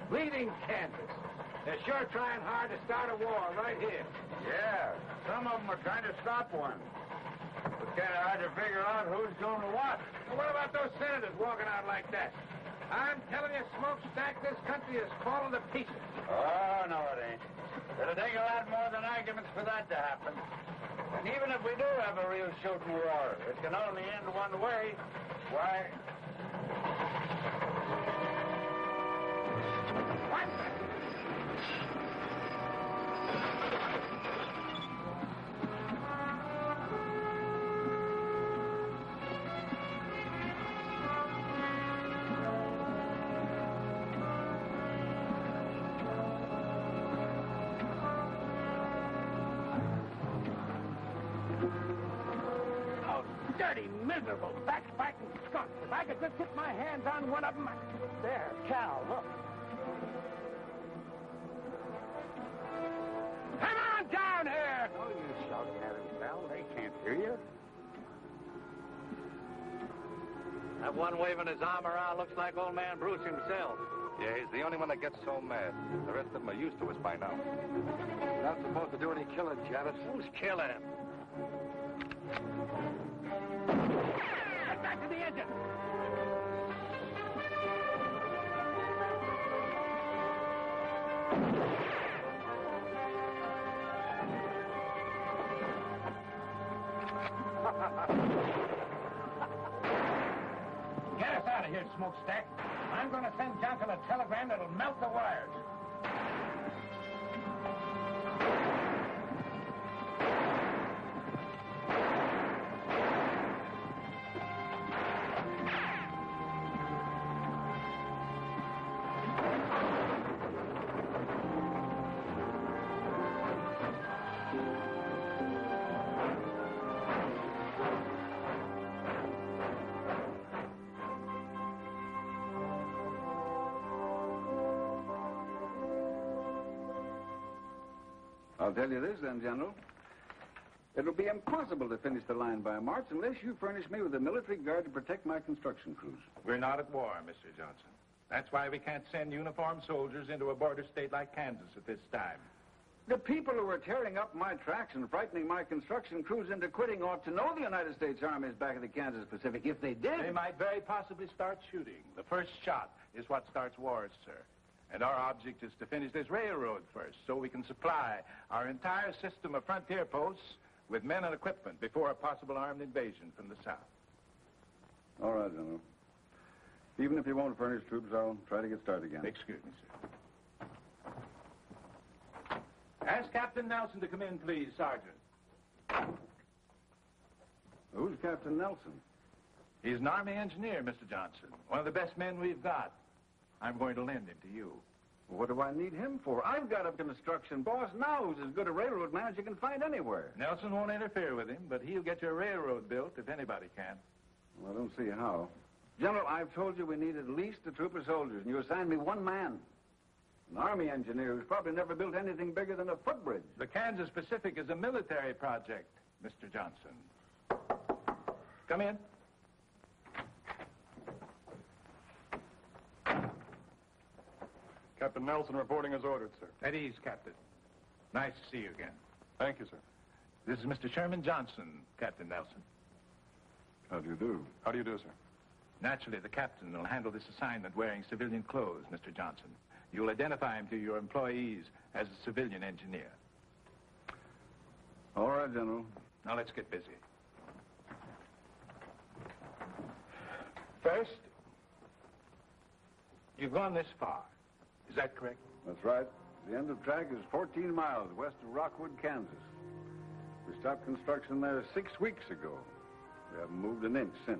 Bleeding Kansas. They're sure trying hard to start a war right here. Yeah, some of them are trying to stop one. It's kind of hard to figure out who's doing what. Well, what about those senators walking out like that? I'm telling you, Smokestack, this country is falling to pieces. Oh, no, it ain't. It'll take a lot more than arguments for that to happen. And even if we do have a real shooting war, it can only end one way. Why? What? Dirty, miserable, backbiting skunks. If I could just get my hands on one of them. There, Cal, look. Come on down here! Oh, you shouting at him, pal. They can't hear you. That one waving his arm around looks like old man Bruce himself. Yeah, he's the only one that gets so mad. The rest of them are used to us by now. You're not supposed to do any killing, Janet. Who's killing him? Get back to the engine! Get us out of here, Smokestack. I'm going to send Johnson a telegram that'll melt the wires. I'll tell you this then, General. It'll be impossible to finish the line by March unless you furnish me with a military guard to protect my construction crews. We're not at war, Mr. Johnson. That's why we can't send uniformed soldiers into a border state like Kansas at this time. The people who are tearing up my tracks and frightening my construction crews into quitting ought to know the United States Army is back in the Kansas Pacific. If they did... They might very possibly start shooting. The first shot is what starts wars, sir. And our object is to finish this railroad first so we can supply our entire system of frontier posts with men and equipment before a possible armed invasion from the south. All right, General. Even if you won't furnish troops, I'll try to get started again. Excuse me, sir. Ask Captain Nelson to come in, please, Sergeant. Who's Captain Nelson? He's an Army engineer, Mr. Johnson. One of the best men we've got. I'm going to lend him to you. What do I need him for? I've got a construction boss now who's as good a railroad man as you can find anywhere. Nelson won't interfere with him, but he'll get your railroad built if anybody can. Well, I don't see how. General, I've told you we need at least a troop of soldiers, and you assigned me one man. An Army engineer who's probably never built anything bigger than a footbridge. The Kansas Pacific is a military project, Mr. Johnson. Come in. Captain Nelson reporting as ordered, sir. At ease, Captain. Nice to see you again. Thank you, sir. This is Mr. Sherman Johnson, Captain Nelson. How do you do? How do you do, sir? Naturally, the captain will handle this assignment wearing civilian clothes, Mr. Johnson. You'll identify him to your employees as a civilian engineer. All right, General. Now, let's get busy. First, you've gone this far. Is that correct? That's right. The end of track is 14 miles west of Rockwood, Kansas. We stopped construction there 6 weeks ago. We haven't moved an inch since.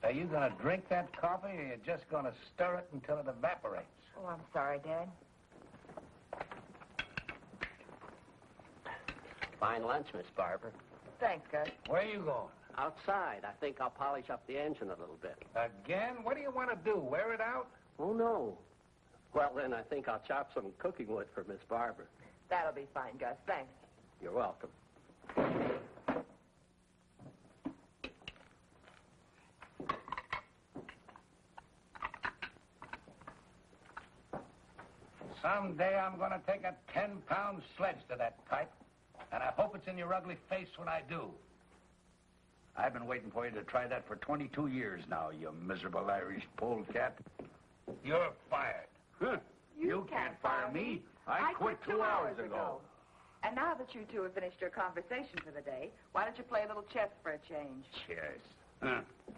Are you going to drink that coffee, or you're just going to stir it until it evaporates? Oh, I'm sorry, Dad. Fine lunch, Miss Barber. Thanks, Gus. Where are you going? Outside. I think I'll polish up the engine a little bit. Again? What do you want to do, wear it out? Oh, no. Well, then I think I'll chop some cooking wood for Miss Barber. That'll be fine, Gus. Thanks. You're welcome. Someday I'm going to take a 10-pound sledge to that pipe, and I hope it's in your ugly face when I do. I've been waiting for you to try that for 22 years now, you miserable Irish polecat. You're fired. Huh. You can't fire me. I quit 2 hours ago. And now that you two have finished your conversation for the day, why don't you play a little chess for a change? Chess.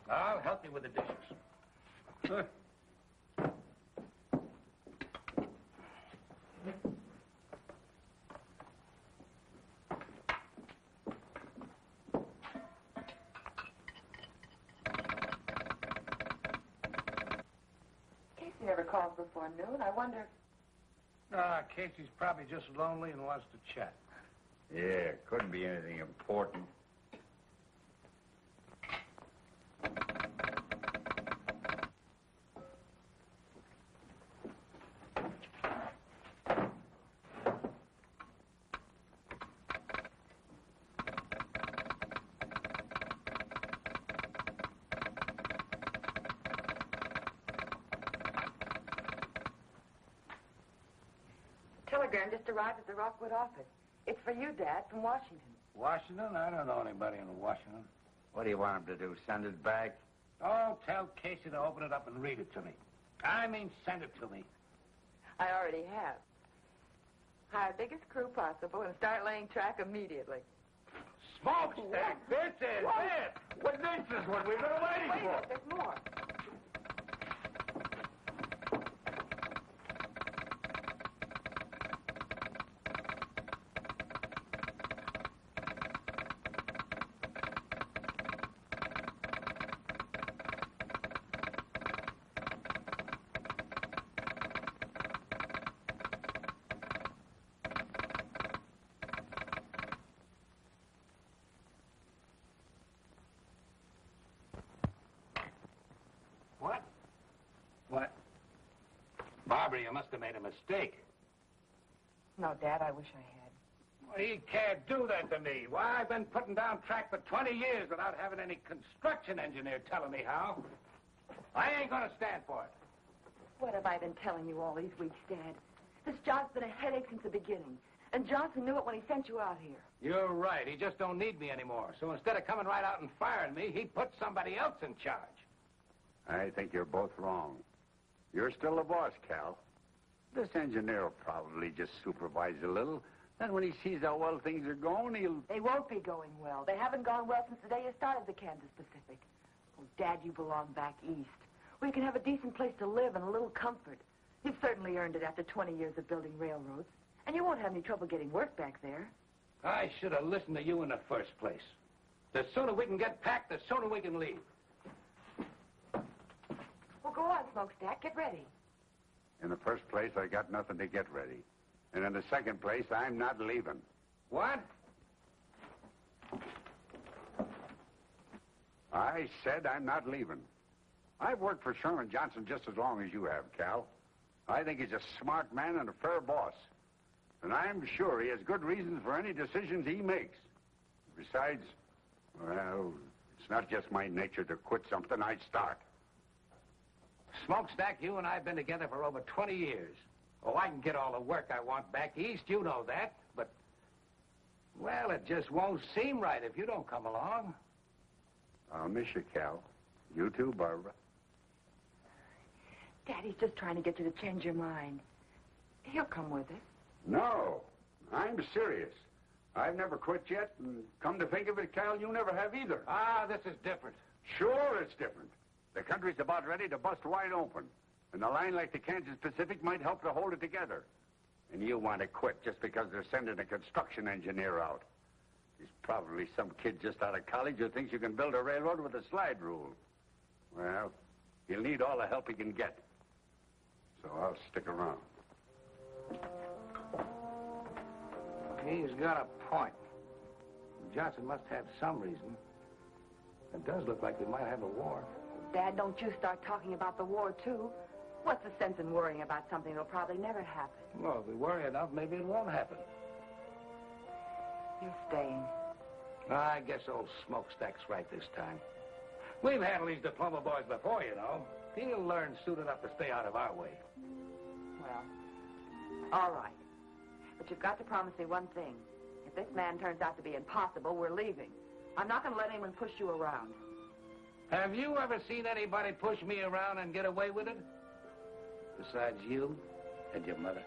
I'll help you with the dishes. Casey never calls before noon. I wonder... Casey's probably just lonely and wants to chat. Yeah, couldn't be anything important. Telegram just arrived at the Rockwood office. It's for you, Dad, from Washington. Washington? I don't know anybody in Washington. What do you want him to do, send it back? Oh, tell Casey to open it up and read it to me. I mean, send it to me. I already have. Hire biggest crew possible and start laying track immediately. Smokestack! This is it! Well, this is what we've been waiting Wait a for. minute, there's more. What? Barbara, you must have made a mistake. No, Dad, I wish I had. Well, he can't do that to me. Why, I've been putting down track for 20 years without having any construction engineer telling me how. I ain't gonna stand for it. What have I been telling you all these weeks, Dad? This job's been a headache since the beginning. And Johnson knew it when he sent you out here. You're right. He just don't need me anymore. So instead of coming right out and firing me, he put somebody else in charge. I think you're both wrong. You're still the boss, Cal. This engineer will probably just supervise a little. Then when he sees how well things are going, he'll... They won't be going well. They haven't gone well since the day you started the Kansas Pacific. Oh, Dad, you belong back east, where you can have a decent place to live and a little comfort. You've certainly earned it after 20 years of building railroads. And you won't have any trouble getting work back there. I should have listened to you in the first place. The sooner we can get packed, the sooner we can leave. Well, go on, Smokestack. Get ready. In the first place, I got nothing to get ready. And in the second place, I'm not leaving. What? I said I'm not leaving. I've worked for Sherman Johnson just as long as you have, Cal. I think he's a smart man and a fair boss. And I'm sure he has good reasons for any decisions he makes. Besides, well, it's not just my nature to quit something I start. Smokestack, you and I have been together for over 20 years. Oh, I can get all the work I want back east, you know that. But, well, it just won't seem right if you don't come along. I'll miss you, Cal. You too, Barbara. Daddy's just trying to get you to change your mind. He'll come with us. No, I'm serious. I've never quit yet, and come to think of it, Cal, you never have either. Ah, this is different. Sure, it's different. The country's about ready to bust wide open. And a line like the Kansas Pacific might help to hold it together. And you want to quit just because they're sending a construction engineer out. He's probably some kid just out of college who thinks you can build a railroad with a slide rule. Well, he'll need all the help he can get. So I'll stick around. He's got a point. Johnson must have some reason. It does look like we might have a war. Dad, don't you start talking about the war, too. What's the sense in worrying about something that'll probably never happen? Well, if we worry enough, maybe it won't happen. You're staying. I guess old Smokestack's right this time. We've handled these diploma boys before, you know. He'll learn soon enough to stay out of our way. Well, all right. But you've got to promise me one thing. If this man turns out to be impossible, we're leaving. I'm not going to let anyone push you around. Have you ever seen anybody push me around and get away with it? Besides you and your mother.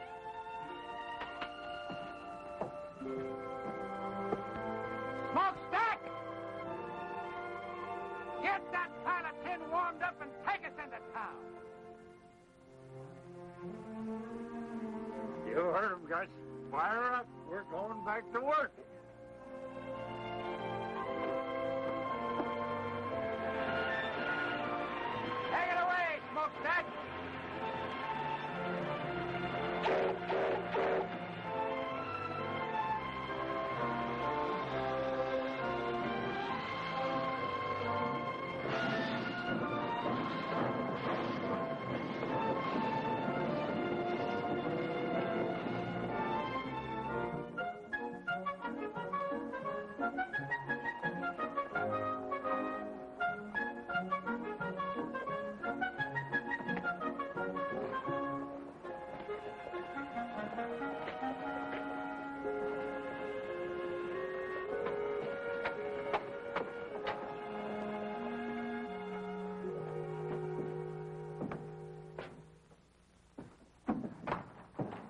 Smokestack! Get that pile of tin warmed up and take us into town. You heard him, Gus. Fire up. We're going back to work. Take it away, Smokestack!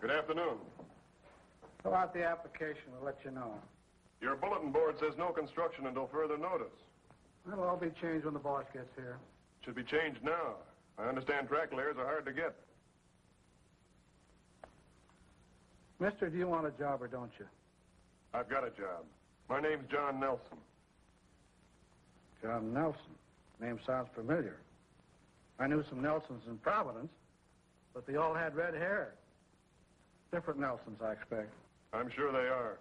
Good afternoon. Fill out the application. We'll let you know. Your bulletin board says no construction until further notice. It'll all be changed when the boss gets here. Should be changed now. I understand track layers are hard to get. Mister, do you want a job or don't you? I've got a job. My name's John Nelson. John Nelson. Name sounds familiar. I knew some Nelsons in Providence, but they all had red hair. Different Nelsons, I expect. I'm sure they are.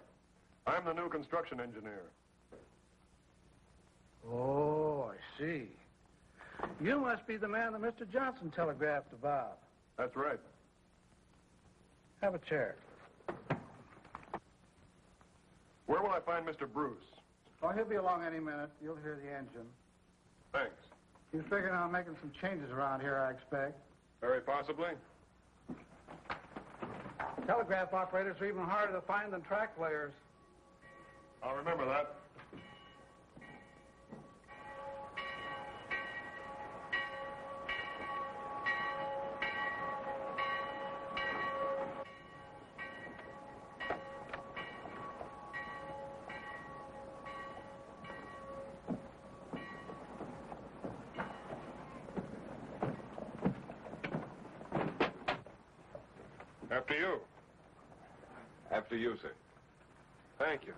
I'm the new construction engineer. Oh, I see. You must be the man that Mr. Johnson telegraphed about. That's right. Have a chair. Where will I find Mr. Bruce? Oh, he'll be along any minute. You'll hear the engine. Thanks. He's figuring on making some changes around here, I expect. Very possibly. Telegraph operators are even harder to find than track layers. I'll remember that. After you. After you, sir. Thank you.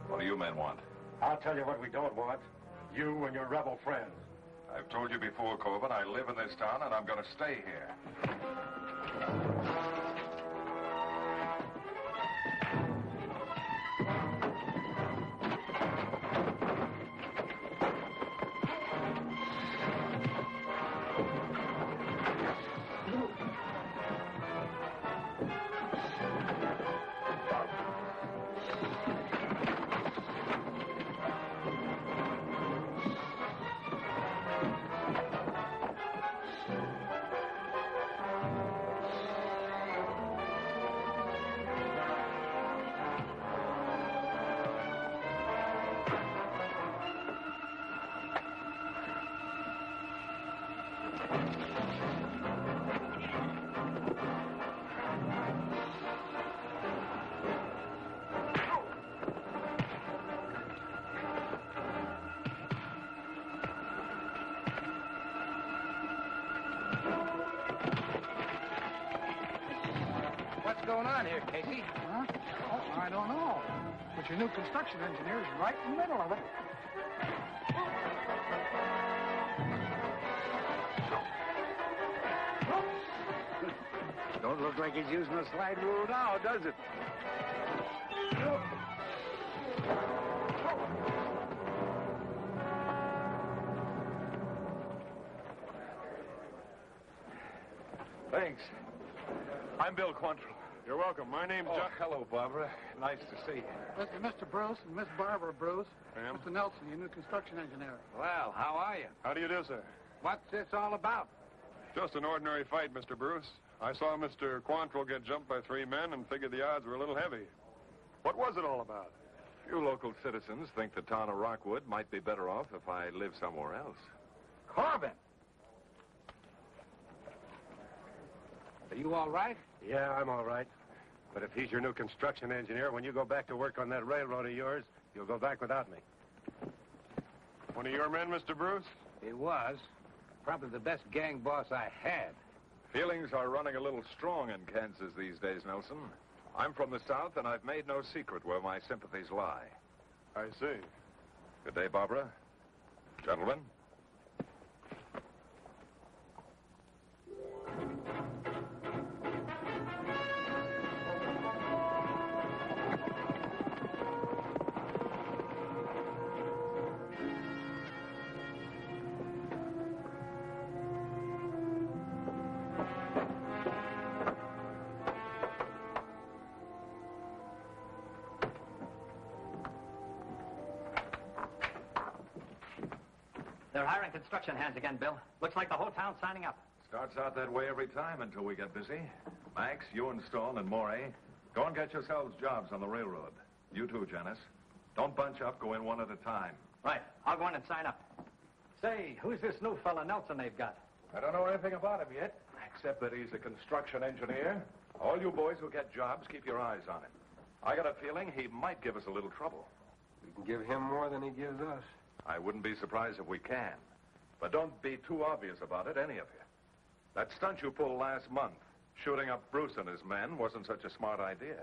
What do you men want? I'll tell you what we don't want. You and your rebel friends. I've told you before, Corbin, I live in this town and I'm going to stay here. What's going on here, Casey? Huh? Oh, I don't know. But your new construction engineer is right in the middle of it. Don't look like he's using a slide rule now, does it? Thanks. I'm Bill Quantrill. You're welcome. My name's Oh, John. hello, Barbara. Nice to see you. This is Mr. Bruce and Miss Barbara Bruce. Ma'am? Mr. Nelson, your new construction engineer. Well, how are you? How do you do, sir? What's this all about? Just an ordinary fight, Mr. Bruce. I saw Mr. Quantrill get jumped by 3 men and figured the odds were a little heavy. What was it all about? You local citizens think the town of Rockwood might be better off if I live somewhere else. Corbin! Are you all right? Yeah, I'm all right. But if he's your new construction engineer, when you go back to work on that railroad of yours, you'll go back without me. One of your men, Mr. Bruce? He was. Probably the best gang boss I had. Feelings are running a little strong in Kansas these days, Nelson. I'm from the South, and I've made no secret where my sympathies lie. I see. Good day, Barbara. Gentlemen. They're hiring construction hands again, Bill. Looks like the whole town's signing up. Starts out that way every time until we get busy. Max, you and Stone and Morey, go and get yourselves jobs on the railroad. You too, Janice. Don't bunch up. Go in one at a time. Right. I'll go in and sign up. Say, who's this new fella Nelson they've got? I don't know anything about him yet, except that he's a construction engineer. All you boys who get jobs, keep your eyes on him. I got a feeling he might give us a little trouble. We can give him more than he gives us. I wouldn't be surprised if we can. But don't be too obvious about it, any of you. That stunt you pulled last month, shooting up Bruce and his men, wasn't such a smart idea.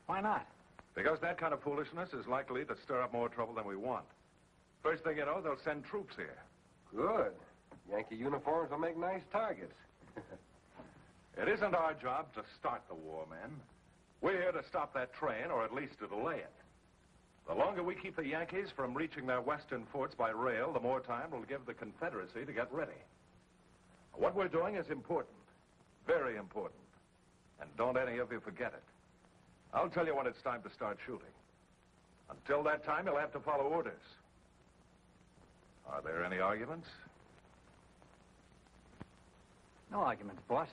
Why not? Because that kind of foolishness is likely to stir up more trouble than we want. First thing you know, they'll send troops here. Good. Yankee uniforms will make nice targets. It isn't our job to start the war, men. We're here to stop that train, or at least to delay it. The longer we keep the Yankees from reaching their western forts by rail, the more time we'll give the Confederacy to get ready. What we're doing is important. Very important. And don't any of you forget it. I'll tell you when it's time to start shooting. Until that time, you'll have to follow orders. Are there any arguments? No arguments, boss.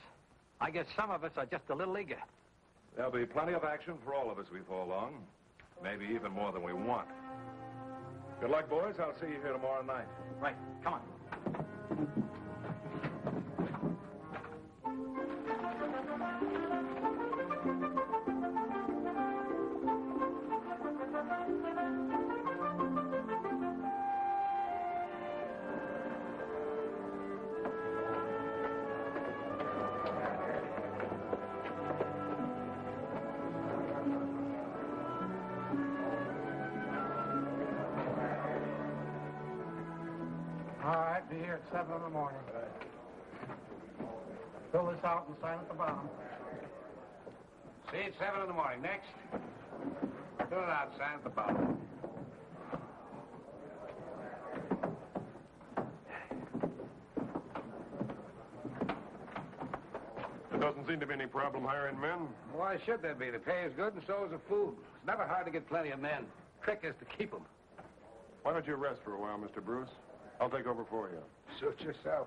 I guess some of us are just a little eager. There'll be plenty of action for all of us before long. Maybe even more than we want. Good luck, boys. I'll see you here tomorrow night. Right. Come on. All right, be here at 7 in the morning. Fill this out and sign at the bottom. See you at 7 in the morning. Next. Fill it out, sign at the bottom. There doesn't seem to be any problem hiring men. Why should there be? The pay is good and so is the food. It's never hard to get plenty of men. Trick is to keep them. Why don't you rest for a while, Mr. Bruce? I'll take over for you. Suit yourself.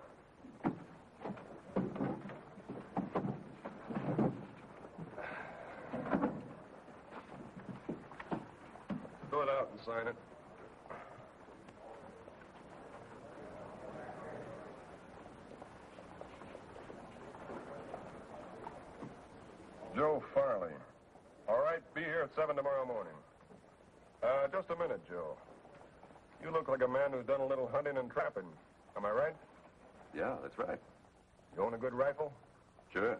Fill it out and sign it. Joe Farley. All right, be here at 7 tomorrow morning. Just a minute, Joe. You look like a man who's done a little hunting and trapping. Am I right? Yeah, that's right. You own a good rifle? Sure.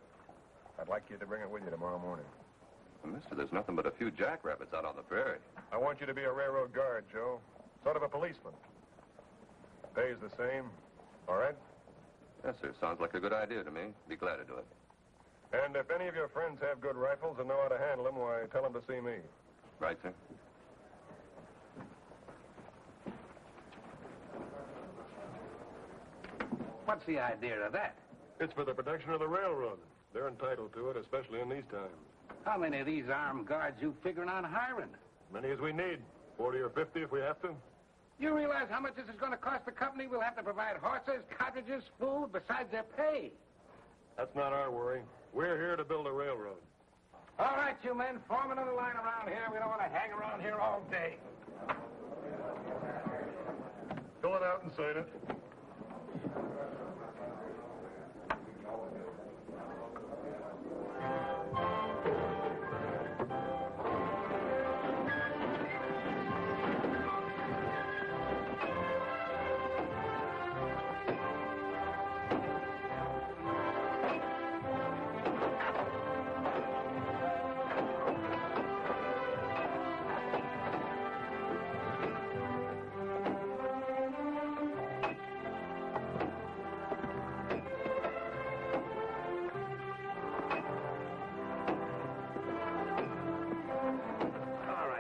I'd like you to bring it with you tomorrow morning. Well, mister, there's nothing but a few jackrabbits out on the prairie. I want you to be a railroad guard, Joe. Sort of a policeman. Pay's the same. All right? Yes, sir. Sounds like a good idea to me. Be glad to do it. And if any of your friends have good rifles and know how to handle them, why, tell them to see me. Right, sir? What's the idea of that? It's for the protection of the railroad. They're entitled to it, especially in these times. How many of these armed guards you figuring on hiring? Many as we need. 40 or 50 if we have to. You realize how much this is going to cost the company? We'll have to provide horses, cartridges, food, besides their pay. That's not our worry. We're here to build a railroad. All right, you men, form another line around here. We don't want to hang around here all day. Fill it out and sign it.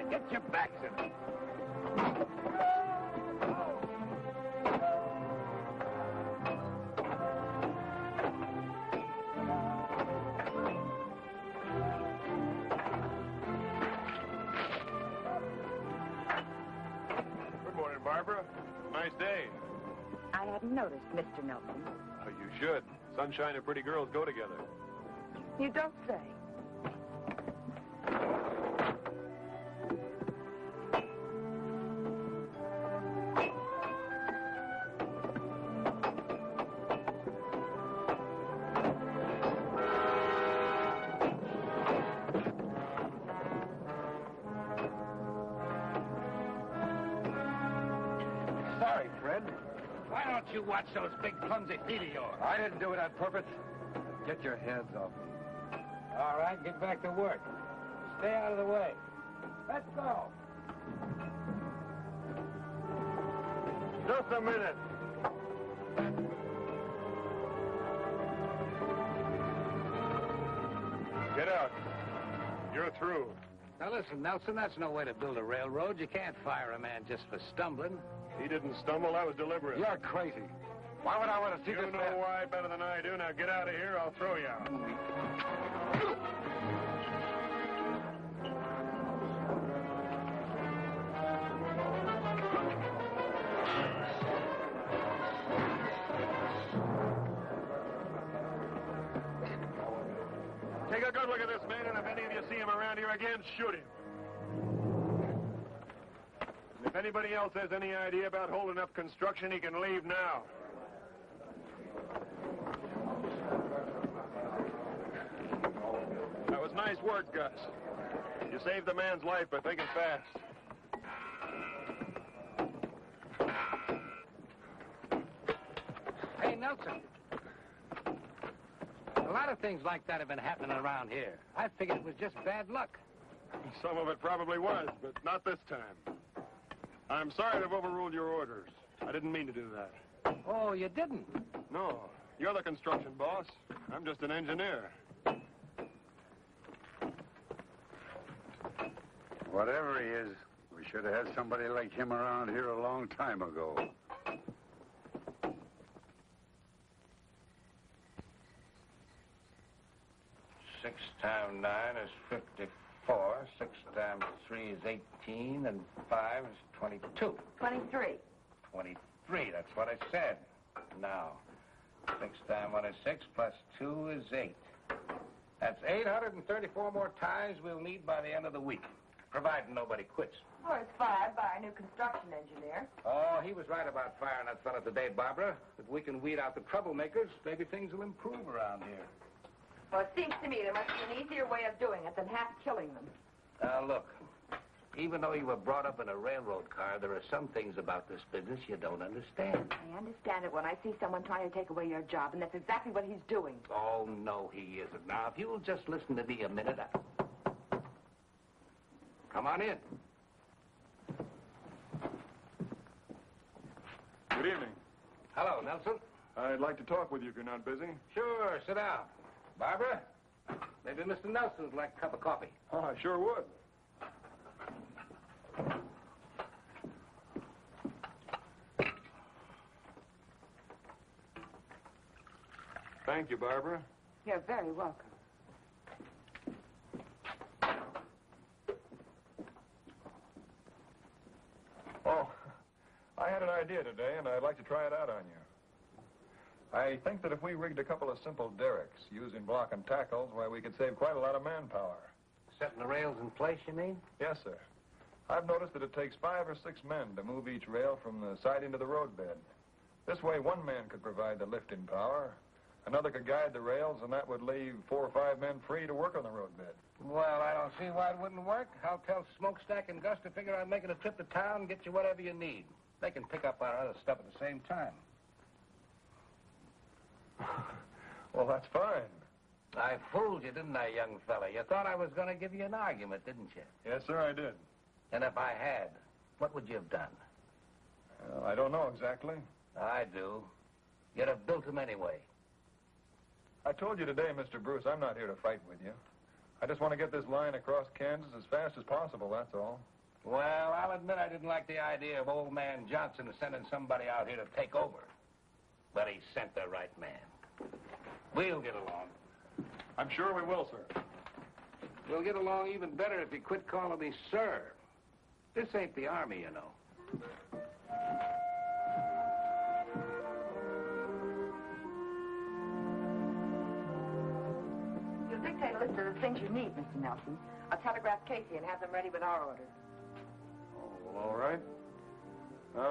Get your backs in it. Good morning, Barbara. Nice day. I hadn't noticed, Mr. Nelson. Oh, you should. Sunshine and pretty girls go together. You don't say. Sorry, Fred. Why don't you watch those big clumsy feet of yours? I didn't do it on purpose. Get your hands off me. All right, get back to work. Stay out of the way. Let's go. Just a minute. Get out. You're through. Now listen, Nelson, that's no way to build a railroad. You can't fire a man just for stumbling. He didn't stumble. That was deliberate. You're crazy. Why would I want to see You this know man? why better than I do. Now get out of here. I'll throw you out. Take a good look at this man, and if any of you see him around here again, shoot him. And if anybody else has any idea about holding up construction, he can leave now. That was nice work, Gus. You saved the man's life by thinking fast. Hey, Nelson. A lot of things like that have been happening around here. I figured it was just bad luck. Some of it probably was, but not this time. I'm sorry to have overruled your orders. I didn't mean to do that. Oh, you didn't? No, you're the construction boss. I'm just an engineer. Whatever he is, we should have had somebody like him around here a long time ago. 6 times 9 is 54. 6 times 3 is 18, and 5 is 22. 23. 23, that's what I said. Now, 6 times 1 is 6, plus 2 is 8. That's 834 more ties we'll need by the end of the week, providing nobody quits. Or it's 5 by our new construction engineer. Oh, he was right about firing that fella today, Barbara. If we can weed out the troublemakers, maybe things will improve around here. Well, it seems to me there must be an easier way of doing it than half killing them. Now, look, even though you were brought up in a railroad car, there are some things about this business you don't understand. I understand it when I see someone trying to take away your job, and that's exactly what he's doing. Oh, no, he isn't. Now, if you'll just listen to me a minute... Come on in. Good evening. Hello, Nelson. I'd like to talk with you if you're not busy. Sure, sit down. Barbara, maybe Mr. Nelson would like a cup of coffee. Oh, I sure would. Thank you, Barbara. You're very welcome. Oh, I had an idea today, and I'd like to try it out on you. I think that if we rigged a couple of simple derricks using block and tackles, why, we could save quite a lot of manpower. Setting the rails in place, you mean? Yes, sir. I've noticed that it takes 5 or 6 men to move each rail from the siding to the roadbed. This way, one man could provide the lifting power, another could guide the rails, and that would leave 4 or 5 men free to work on the roadbed. Well, I don't see why it wouldn't work. I'll tell Smokestack and Gus to figure out making a trip to town and get you whatever you need. They can pick up our other stuff at the same time. Well, that's fine. I fooled you, didn't I, young fella? You thought I was going to give you an argument, didn't you? Yes, sir, I did. And if I had, what would you have done? Well, I don't know exactly. I do. You'd have built them anyway. I told you today, Mr. Bruce, I'm not here to fight with you. I just want to get this line across Kansas as fast as possible, that's all. Well, I'll admit I didn't like the idea of old man Johnson sending somebody out here to take over. But he sent the right man. We'll get along. I'm sure we will, sir. We'll get along even better if you quit calling me sir. This ain't the Army, you know. You'll dictate a list of the things you need, Mr. Nelson. I'll telegraph Casey and have them ready with our orders. Oh, well, all right.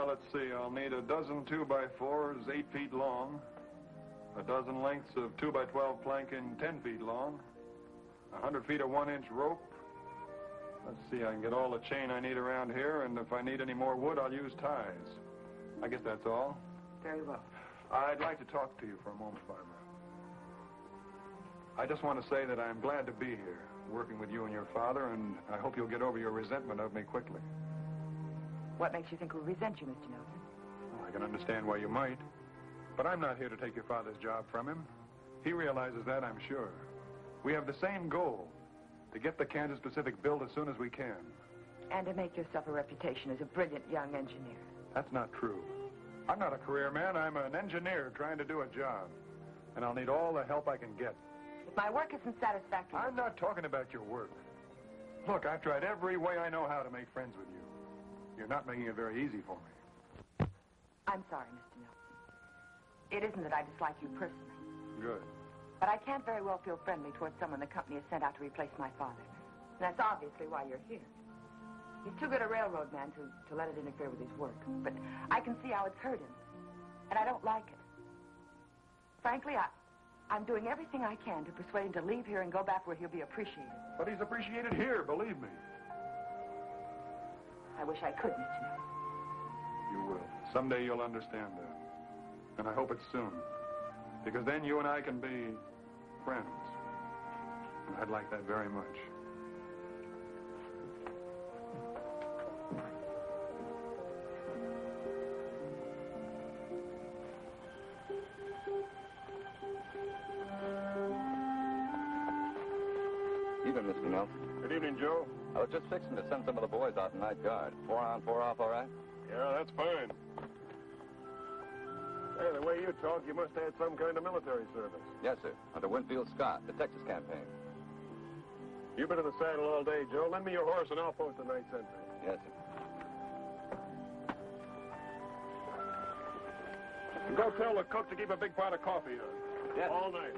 Let's see. I'll need a dozen 2x4s 8 feet long, a dozen lengths of 2x12 planking 10 feet long, 100 feet of 1-inch rope. Let's see, I can get all the chain I need around here, and if I need any more wood, I'll use ties. I guess that's all. Very well. I'd like to talk to you for a moment, Barbara. I just want to say that I'm glad to be here, working with you and your father, and I hope you'll get over your resentment of me quickly. What makes you think we'll resent you, Mr. Nelson? Well, I can understand why you might, but I'm not here to take your father's job from him. He realizes that, I'm sure. We have the same goal, to get the Kansas Pacific built as soon as we can. And to make yourself a reputation as a brilliant young engineer. That's not true. I'm not a career man. I'm an engineer trying to do a job. And I'll need all the help I can get. If my work isn't satisfactory... I'm not talking about your work. Look, I've tried every way I know how to make friends with you. You're not making it very easy for me. I'm sorry, Mr. Nelson. It isn't that I dislike you personally. Good. But I can't very well feel friendly towards someone the company has sent out to replace my father. And that's obviously why you're here. He's too good a railroad man to let it interfere with his work. But I can see how it's hurt him. And I don't like it. Frankly, I'm doing everything I can to persuade him to leave here and go back where he'll be appreciated. But he's appreciated here, believe me. I wish I could, Mr. Nelson. You will. Someday you'll understand that. And I hope it's soon. Because then you and I can be friends. And I'd like that very much. Evening, Mr. Nelson. Good evening, Joe. I was just fixing to send some of the boys out in night guard. 4 on, 4 off, all right? Yeah, that's fine. Hey, the way you talk, you must have had some kind of military service. Yes, sir. Under Winfield Scott, the Texas campaign. You've been in the saddle all day, Joe. Lend me your horse and I'll post the night sentry. Yes, sir. And go tell the cook to keep a big pot of coffee on. Yes. All night.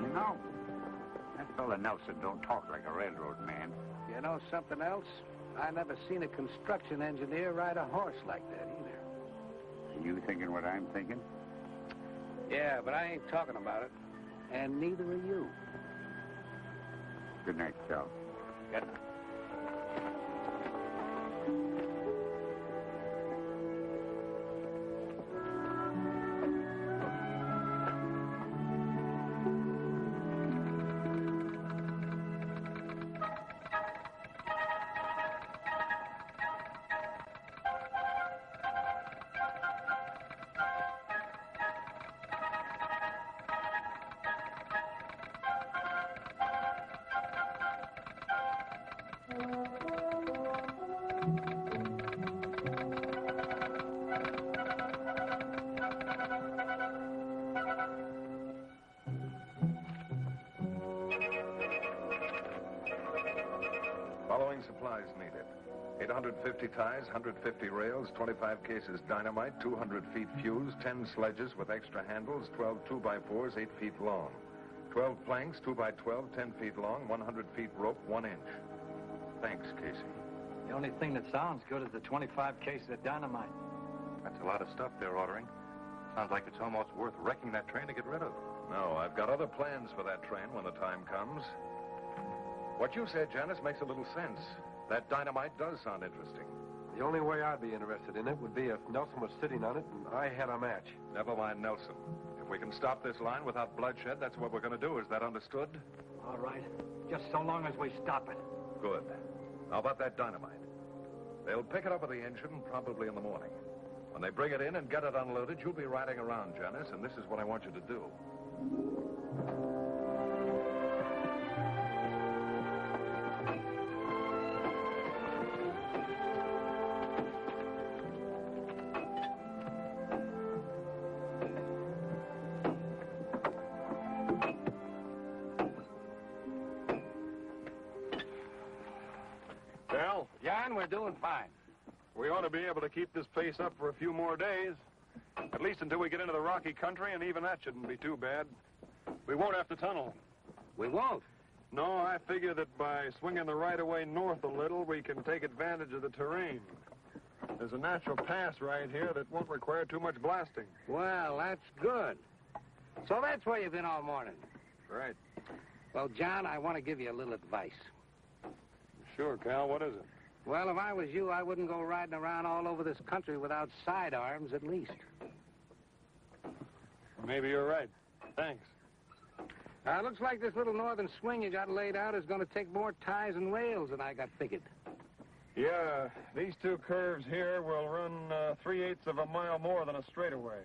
You know, that fella Nelson don't talk like a railroad man. You know something else? I never seen a construction engineer ride a horse like that either. Are you thinking what I'm thinking? Yeah, but I ain't talking about it. And neither are you. Good night, Cal. Good. Following supplies needed. 850 ties, 150 rails, 25 cases dynamite, 200 feet fuse, 10 sledges with extra handles, 12 2x4s, 8 feet long. 12 planks, 2x12, 10 feet long, 100 feet rope, 1 inch. Thanks, Casey. The only thing that sounds good is the 25 cases of dynamite. That's a lot of stuff they're ordering. Sounds like it's almost worth wrecking that train to get rid of. No, I've got other plans for that train when the time comes. What you said, Janice, makes a little sense. That dynamite does sound interesting. The only way I'd be interested in it would be if Nelson was sitting on it and I had a match. Never mind Nelson. If we can stop this line without bloodshed, that's what we're going to do. Is that understood? All right. Just so long as we stop it. Good. How about that dynamite? They'll pick it up with the engine probably in the morning. When they bring it in and get it unloaded, you'll be riding around, Janice, and this is what I want you to do. Cal, John, we're doing fine. we ought to be able to keep this pace up for a few more days. At least until we get into the rocky country, and even that shouldn't be too bad. We won't have to tunnel. We won't. No, I figure that by swinging the right-of-way north a little, we can take advantage of the terrain. There's a natural pass right here that won't require too much blasting. Well, that's good. So that's where you've been all morning. Right. Well, John, I want to give you a little advice. Sure, Cal, what is it? Well, if I was you, I wouldn't go riding around all over this country without sidearms, at least. Maybe you're right. Thanks. Looks like this little northern swing you got laid out is going to take more ties and rails than I got figured. Yeah, these two curves here will run 3/8 of a mile more than a straightaway.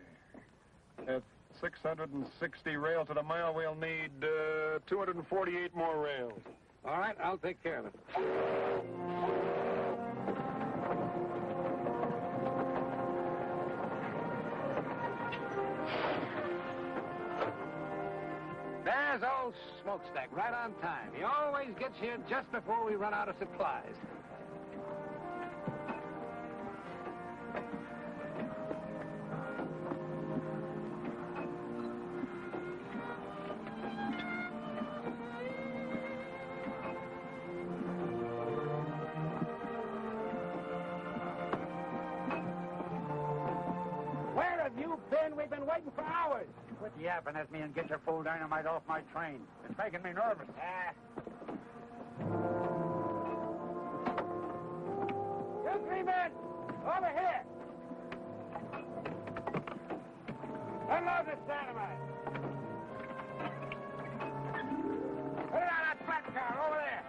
At 660 rails to the mile, we'll need 248 more rails. All right, I'll take care of it. There's old Smokestack, right on time. He always gets here just before we run out of supplies. Where have you been? We've been waiting for hours. Quit yapping at me and get your full dynamite off my train. It's making me nervous. You three men, over here. Unload this dynamite. Put it on that flat car over there.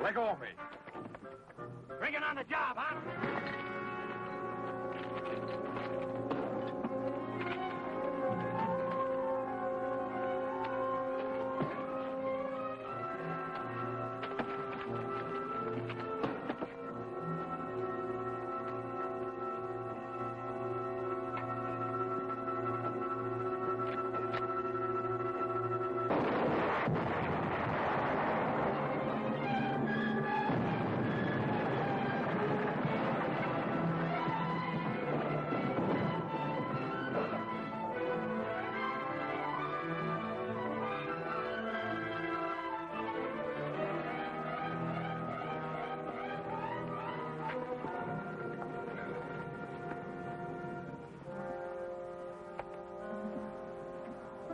Let go of me. Bring it on the job, huh?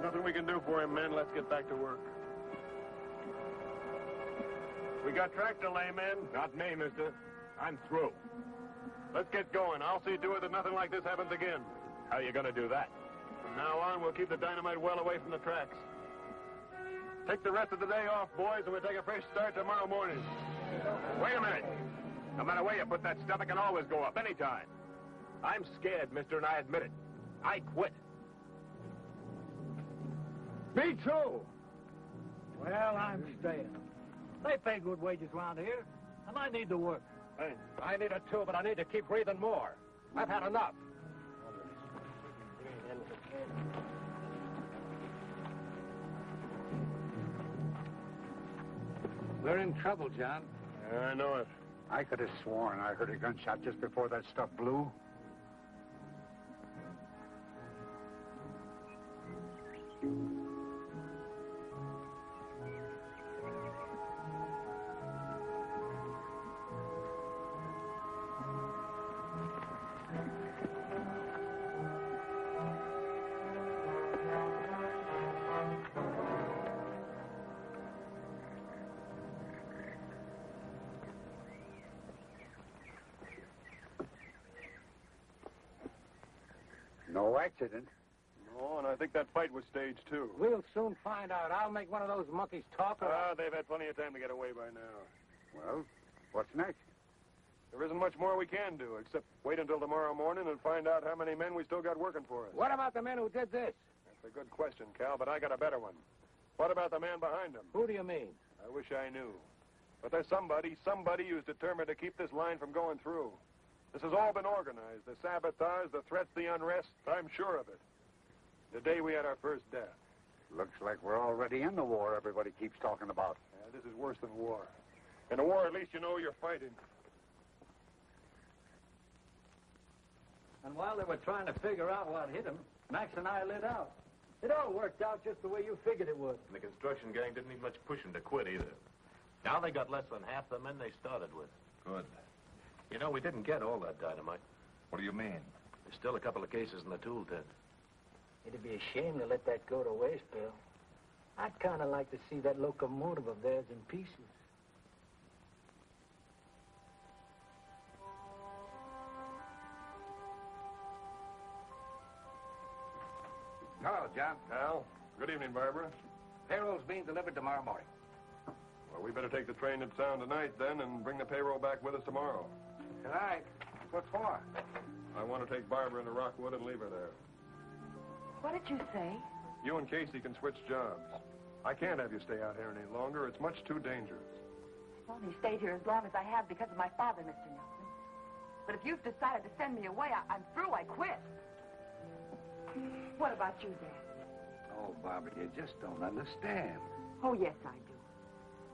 Nothing we can do for him, men. Let's get back to work. We got track delay, men. Not me, mister. I'm through. Let's get going. I'll see to it that nothing like this happens again. How you gonna do that? From now on, we'll keep the dynamite well away from the tracks. Take the rest of the day off, boys, and we'll take a fresh start tomorrow morning. Wait a minute. No matter where you put that stuff, it can always go up anytime. I'm scared, mister, and I admit it. I quit. Me too. Well, I'm staying. They pay good wages around here, and I need to work. Hey, I need it too, but I need to keep breathing more. I've had enough. We're in trouble, John. I know it. I could have sworn I heard a gunshot just before that stuff blew. No accident. No, and I think that fight was staged, too. We'll soon find out. I'll make one of those monkeys talk. They've had plenty of time to get away by now. Well, what's next? There isn't much more we can do, except wait until tomorrow morning and find out how many men we still got working for us. What about the men who did this? That's a good question, Cal, but I got a better one. What about the man behind him? Who do you mean? I wish I knew. But there's somebody who's determined to keep this line from going through. This has all been organized. The sabotage, the threats, the unrest. I'm sure of it. The day we had our first death. Looks like we're already in the war everybody keeps talking about. Yeah, this is worse than war. In a war, at least you know you're fighting. And while they were trying to figure out what hit him, Max and I lit out. It all worked out just the way you figured it would. And the construction gang didn't need much pushing to quit either. Now they got less than half the men they started with. Good. You know, we didn't get all that dynamite. What do you mean? There's still a couple of cases in the tool tent. It'd be a shame to let that go to waste, Bill. I'd kind of like to see that locomotive of theirs in pieces. Hello, John. Al, good evening, Barbara. Payroll's being delivered tomorrow morning. Well, we better take the train to town tonight, then, and bring the payroll back with us tomorrow. Tonight? What for? I want to take Barbara into Rockwood and leave her there. What did you say? You and Casey can switch jobs. I can't have you stay out here any longer. It's much too dangerous. I've only stayed here as long as I have because of my father, Mr. Nelson. But if you've decided to send me away, I'm through. I quit. What about you, Dad? Oh, Barbara, you just don't understand. Oh, yes, I do.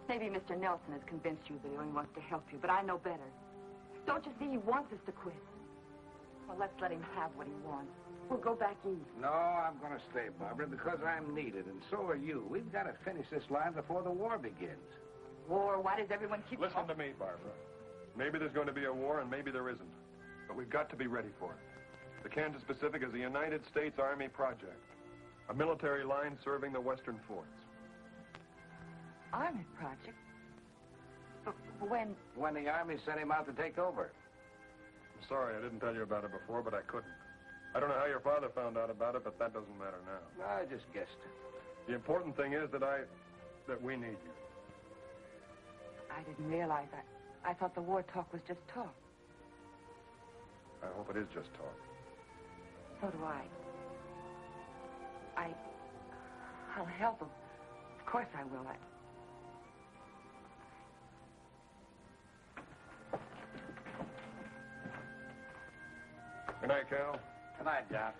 Maybe Mr. Nelson has convinced you that he only wants to help you, but I know better. Don't you see he wants us to quit? Well, let's let him have what he wants. We'll go back east. No, I'm going to stay, Barbara, because I'm needed, and so are you. We've got to finish this line before the war begins. War? Why does everyone keep... Listen to me, Barbara. Maybe there's going to be a war, and maybe there isn't. But we've got to be ready for it. The Kansas Pacific is a United States Army project. A military line serving the western forts. Army project? But when? When the Army sent him out to take over. I'm sorry I didn't tell you about it before, but I couldn't. I don't know how your father found out about it, but that doesn't matter now. I just guessed. The important thing is that we need you. I I didn't realize that. I thought the war talk was just talk. I hope it is just talk. So do I. I'll help them. Of course I will. Good night, Cal. Good night, John.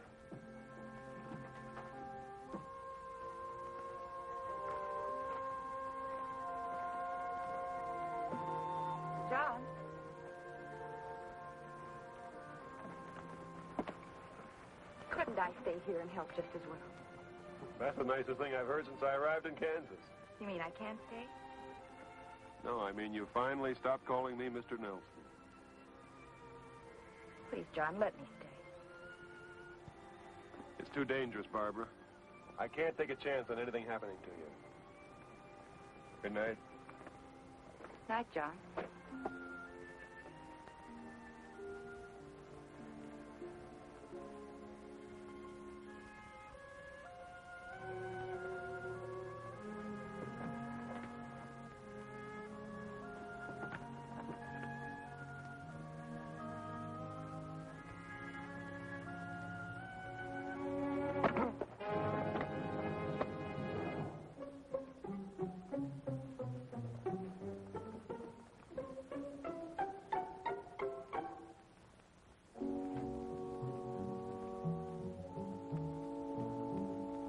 John? Couldn't I stay here and help just as well? That's the nicest thing I've heard since I arrived in Kansas. You mean I can't stay? No, I mean you finally stopped calling me Mr. Nelson. Please, John, let me stay. It's too dangerous, Barbara. I can't take a chance on anything happening to you. Good night. Night, John.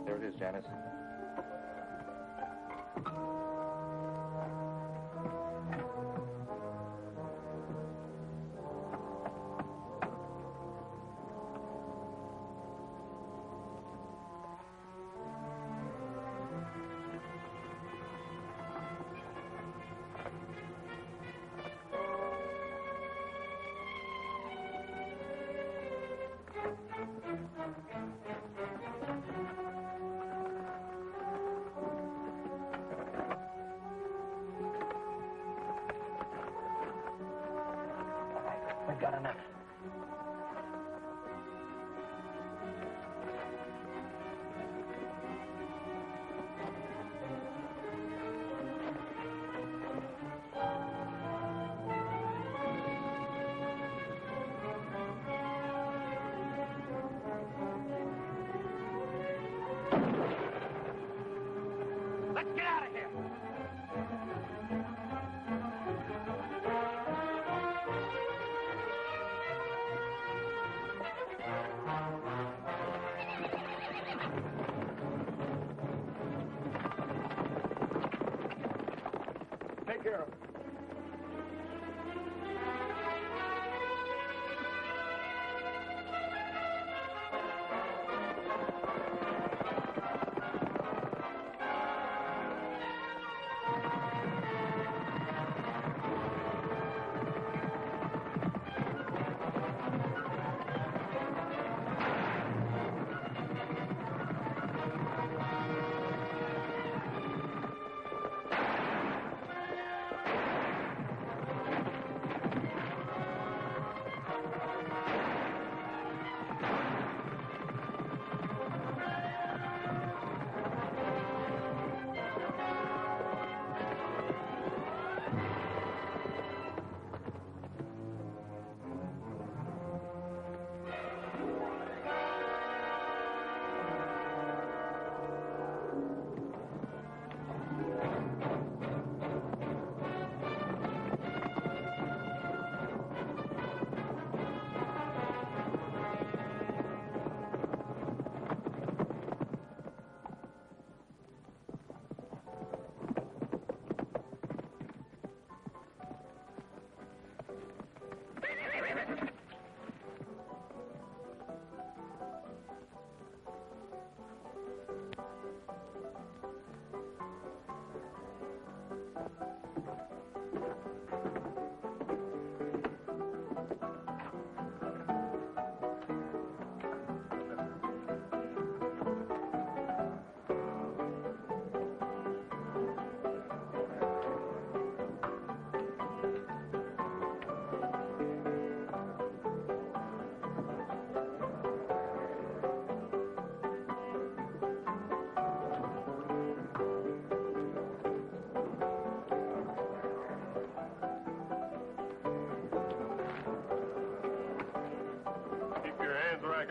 There it is, Janice. We've got enough. Let's get out of here. Take care of it.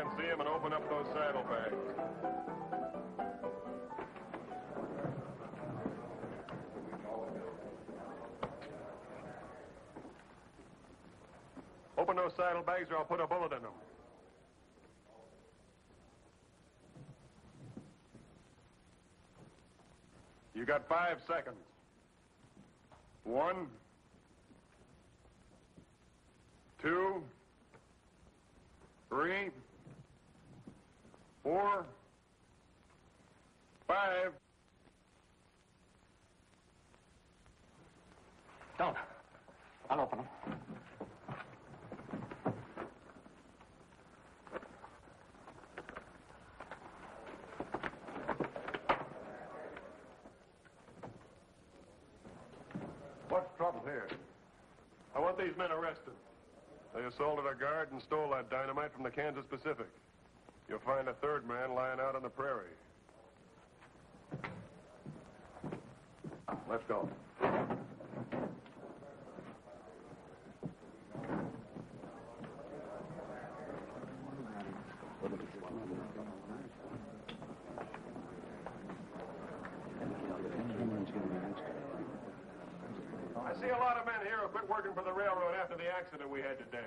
can see him and open up those saddlebags. Open those saddlebags or I'll put a bullet in them. You got 5 seconds. 1, 2, 3, 4, 5. Don't. I'll open them. What's the trouble here? I want these men arrested. They assaulted a guard and stole that dynamite from the Kansas Pacific. You'll find a third man lying out on the prairie. Let's go. I see a lot of men here who quit working for the railroad after the accident we had today.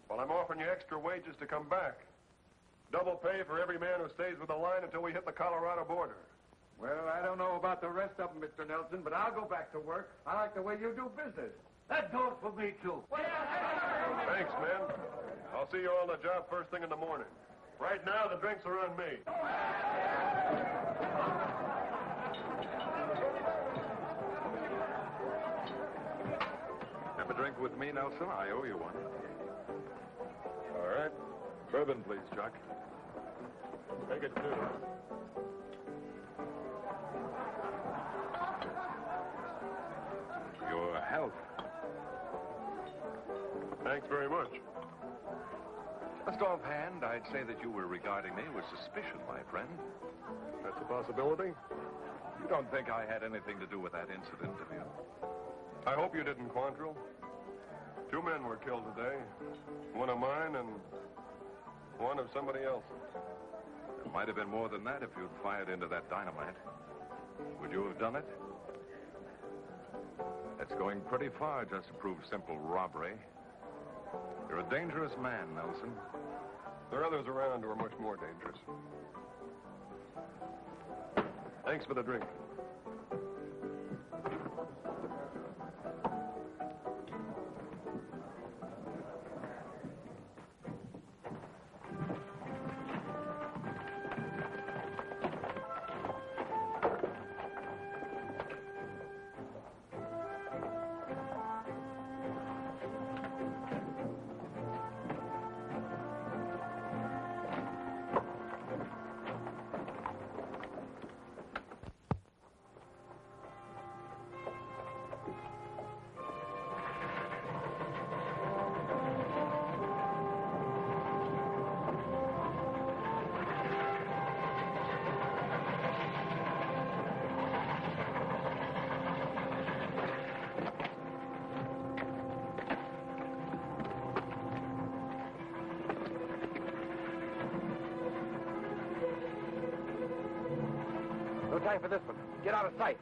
Well, I'm offering you extra wages to come back. Double pay for every man who stays with the line until we hit the Colorado border. Well, I don't know about the rest of them, Mr. Nelson, but I'll go back to work. I like the way you do business. That goes for me, too. Thanks, men. I'll see you on the job first thing in the morning. Right now, the drinks are on me. Have a drink with me, Nelson? I owe you one. All right. Bourbon, please, Chuck. Take it, too. Your health. Thanks very much. Just offhand, I'd say that you were regarding me with suspicion, my friend. That's a possibility. You don't think I had anything to do with that incident, do you? I hope you didn't, Quantrill. 2 men were killed today. One of mine and one of somebody else's. It might have been more than that if you'd fired into that dynamite. Would you have done it? That's going pretty far just to prove simple robbery. You're a dangerous man, Nelson. There are others around who are much more dangerous. Thanks for the drink. No time for this one. Get out of sight.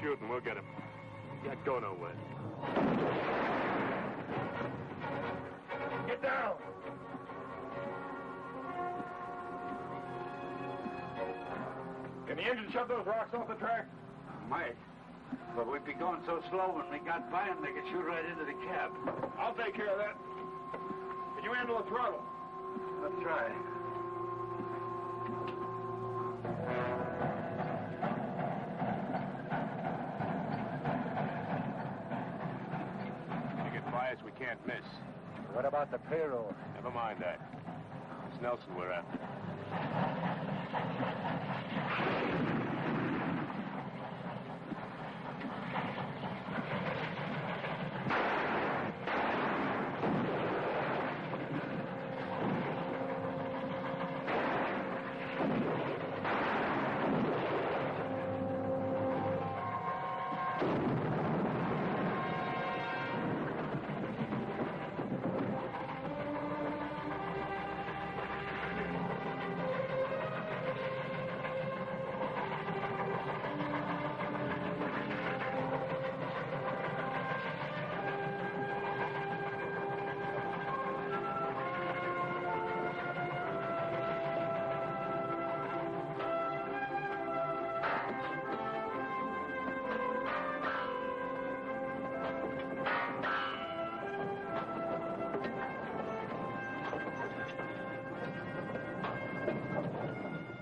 shooting. We'll get him. Can't go nowhere. Get down! Can the engine shove those rocks off the track? Might. But we'd be going so slow when we got by them, they could shoot right into the cab. I'll take care of that. Can you handle the throttle? Let's try. You get bias, we can't miss. What about the payroll? Never mind that. It's Nelson we're after.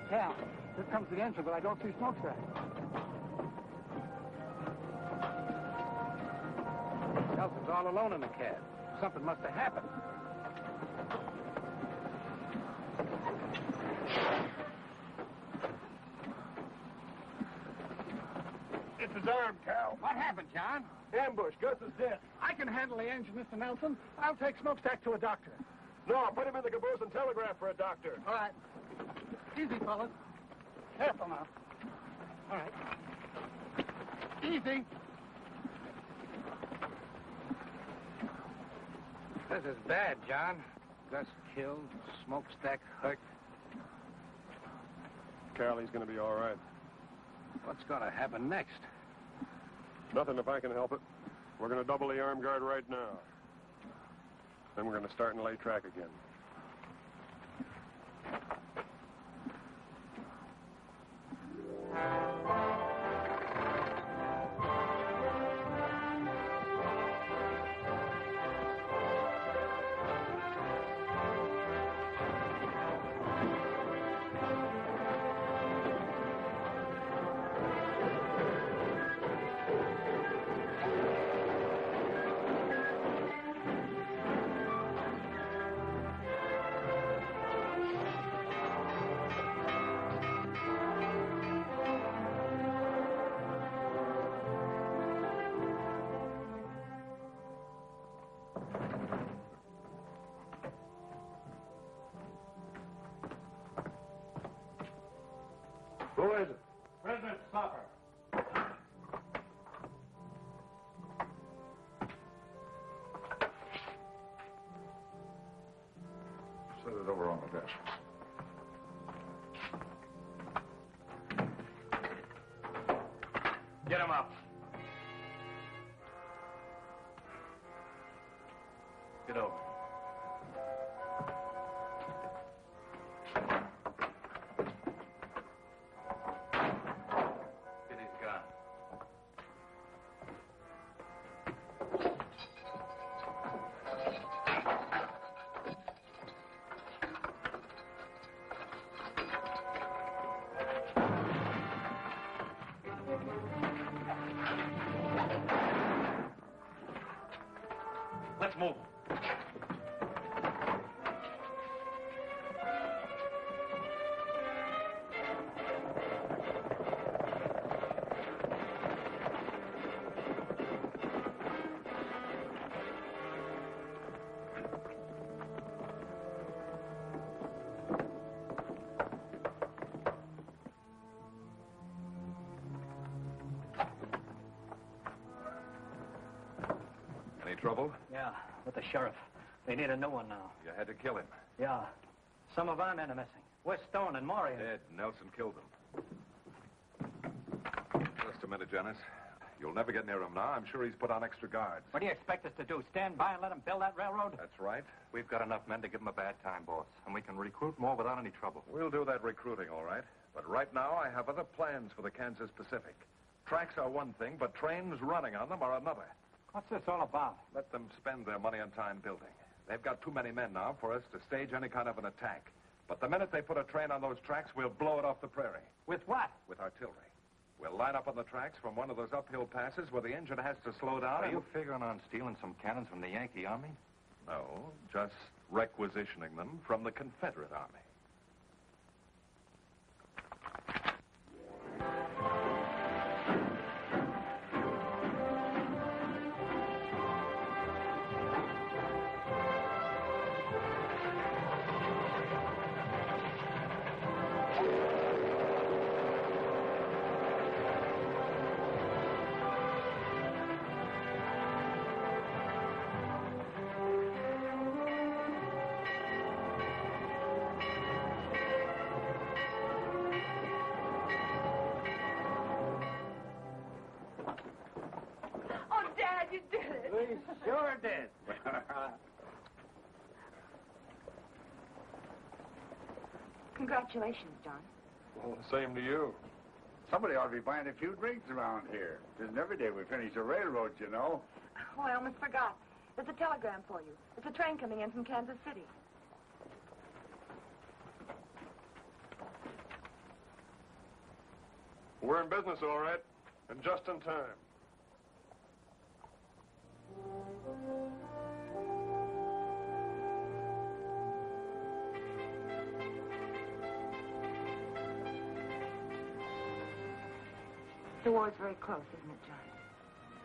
Cal, here comes the engine, but I don't see smokestack. Nelson's all alone in the cab. Something must have happened. It's his arm, Cal. What happened, John? Ambush. Gus is dead. I can handle the engine, Mr. Nelson. I'll take smokestack to a doctor. No, put him in the caboose and telegraph for a doctor. All right. Easy, fellas. Careful now. All right. Easy. This is bad, John. Gus killed, smokestack hurt. Cal, he's going to be all right. What's going to happen next? Nothing if I can help it. We're going to double the arm guard right now. Then we're going to start and lay track again. Who is it? President Stopper. Set it over on the desk. Get him up. Get over. Get his gun. Let's move. Any trouble? Yeah, with the sheriff. They need a new one now. You had to kill him. Yeah. Some of our men are missing. West Stone and Maury. Dead. Nelson killed them. Just a minute, Janice. You'll never get near him now. I'm sure he's put on extra guards. What do you expect us to do, stand by and let him build that railroad? That's right. We've got enough men to give him a bad time, boss. And we can recruit more without any trouble. We'll do that recruiting, all right. But right now, I have other plans for the Kansas Pacific. Tracks are one thing, but trains running on them are another. What's this all about? Let them spend their money on time building. They've got too many men now for us to stage any kind of an attack. But the minute they put a train on those tracks, we'll blow it off the prairie. With what? With artillery. We'll line up on the tracks from one of those uphill passes where the engine has to slow down. Are you figuring on stealing some cannons from the Yankee Army? No, just requisitioning them from the Confederate Army. Sure did. Congratulations, John. Well, same to you. Somebody ought to be buying a few drinks around here. It isn't every day we finish a railroad, you know. Oh, I almost forgot. There's a telegram for you. It's a train coming in from Kansas City. We're in business, all right, and just in time. The war's very close, isn't it, John?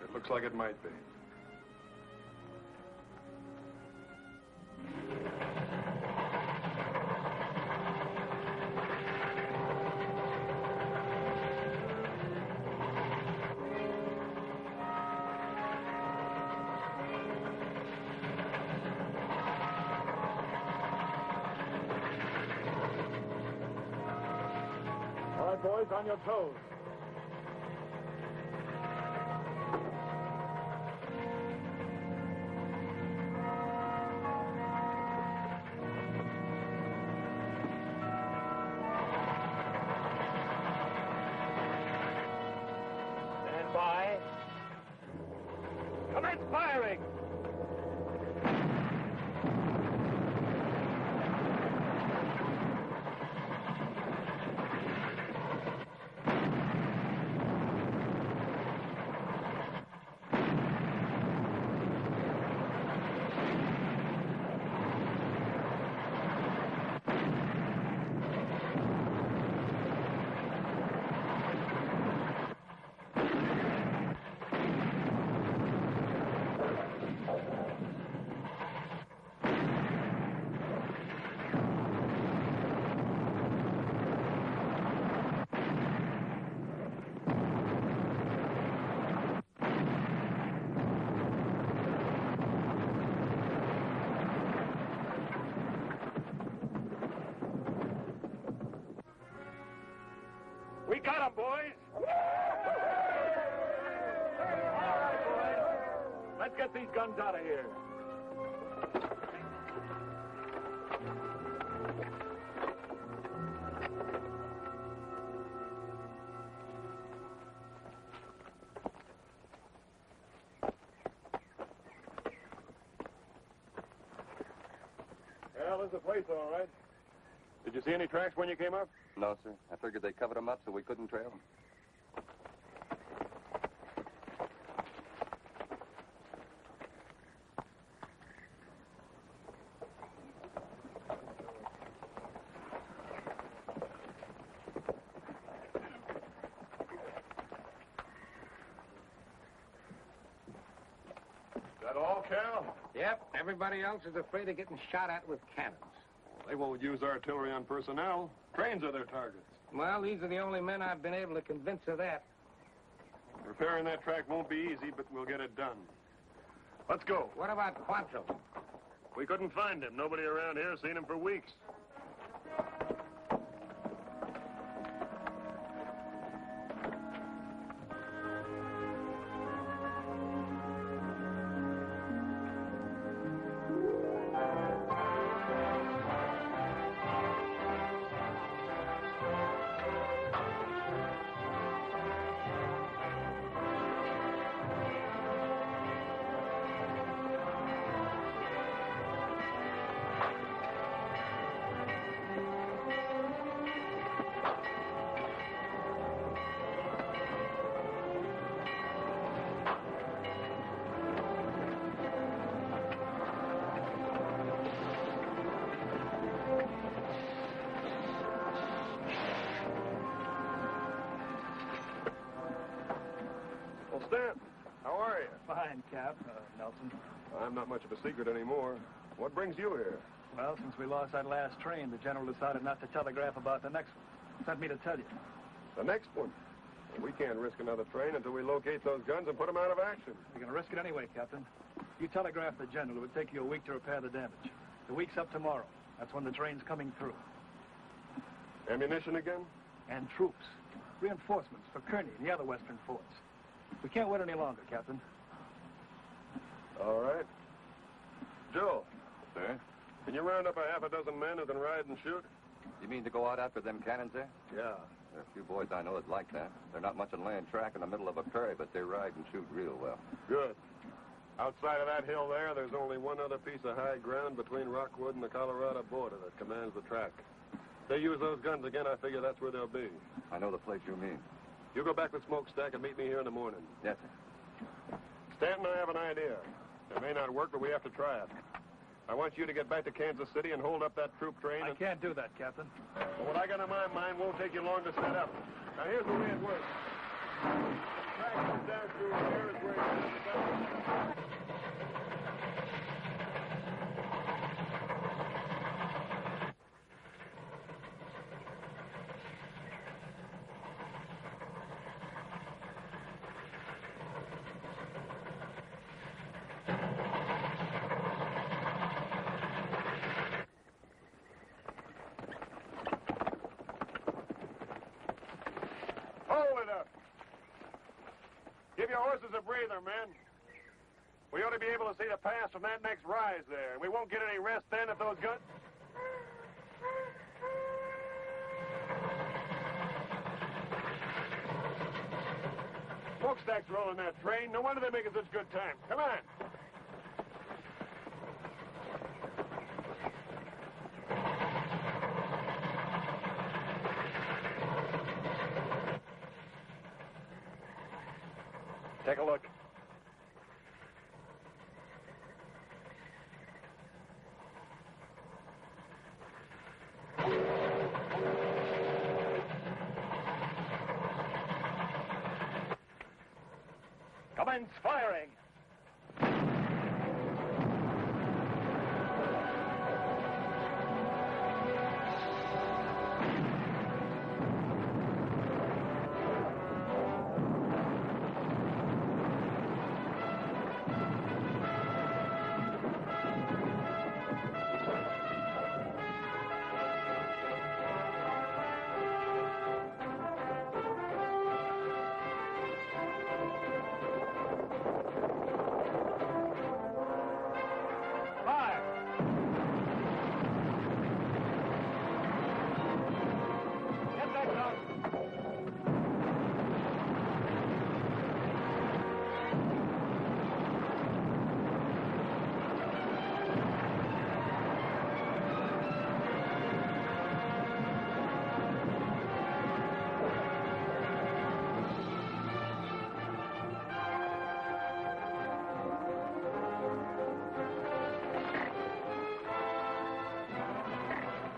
It looks like it might be. All right, boys, on your toes. Stand by. Commence firing! We got him, boys! All right, boys. Let's get these guns out of here. Well, this is the place, all right. Did you see any tracks when you came up? No, sir. I figured they covered them up so we couldn't trail them. Is that all, Cal? Yep, everybody else is afraid of getting shot at with cannons. They won't use artillery on personnel. Trains are their targets. Well, these are the only men I've been able to convince of that. Repairing that track won't be easy, but we'll get it done. Let's go. What about Quantrill? We couldn't find him. Nobody around here has seen him for weeks. mind, Cap, Nelson. I'm not much of a secret anymore. What brings you here? Well, since we lost that last train, the general decided not to telegraph about the next one. Sent me to tell you. The next one? Well, we can't risk another train until we locate those guns and put them out of action. You're going to risk it anyway, Captain. You telegraph the general, it would take you a week to repair the damage. The week's up tomorrow. That's when the train's coming through. Ammunition again? And troops. Reinforcements for Kearney and the other western forts. We can't wait any longer, Captain. All right. Joe. Sir? Can you round up a half a dozen men who can ride and shoot? You mean to go out after them cannons there? Yeah. There are a few boys I know that like that. They're not much on laying track in the middle of a prairie, but they ride and shoot real well. Good. Outside of that hill there, there's only one other piece of high ground between Rockwood and the Colorado border that commands the track. If they use those guns again, I figure that's where they'll be. I know the place you mean. You go back with Smokestack and meet me here in the morning. Yes, sir. Stanton and I have an idea. It may not work, but we have to try it. I want you to get back to Kansas City and hold up that troop train. I can't do that, Captain. But what I got in my mind won't take you long to set up. Now, here's the way it works. The track comes down through here is where you Give your horses a breather, men. We ought to be able to see the pass from that next rise there. We won't get any rest then if those guns... Smokestack's rolling that train. No wonder they're making such good time. Come on. Take a look. Commence firing.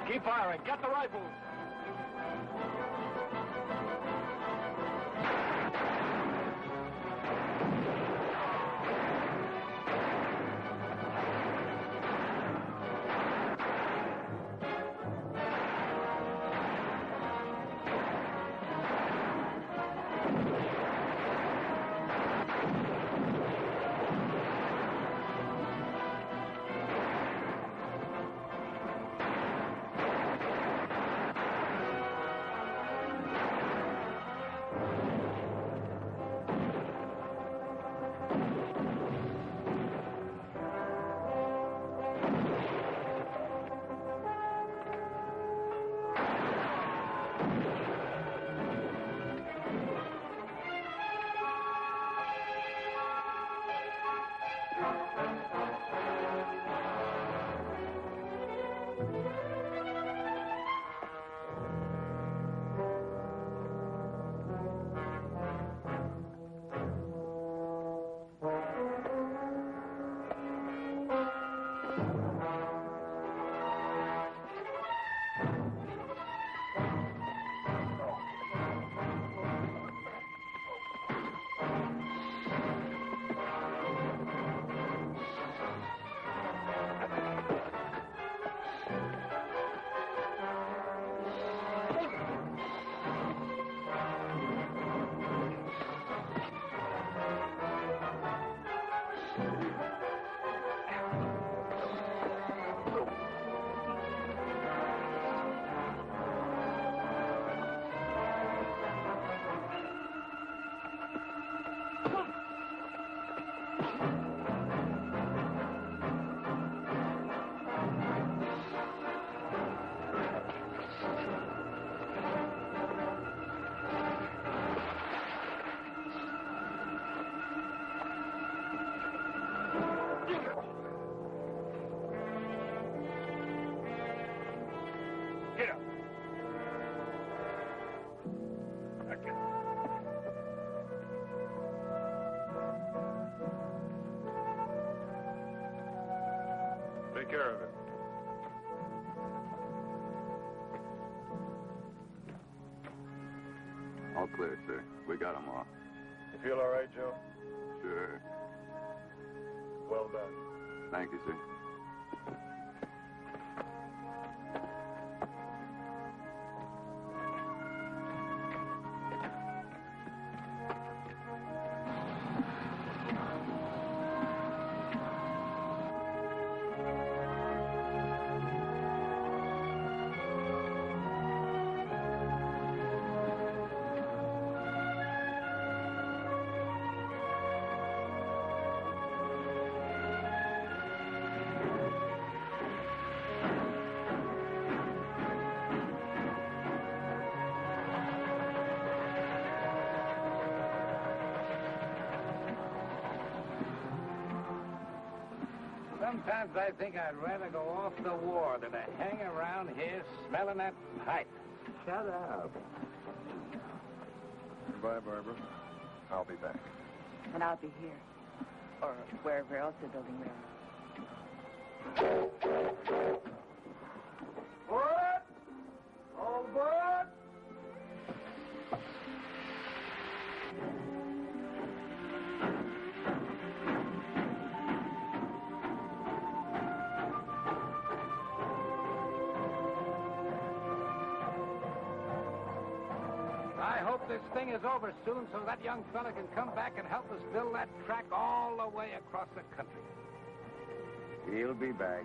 Keep firing. Get the rifles. Get up. Okay. Take care of it. All clear, sir. We got them all. You feel all right, Joe? Sure. Well done. Thank you, sir. Sometimes I think I'd rather go off the war than to hang around here smelling that pipe. Shut up. Goodbye, Barbara. I'll be back. And I'll be here. Or wherever else they're building railroads. What? All aboard? I hope this thing is over soon so that young fella can come back and help us build that track all the way across the country. He'll be back.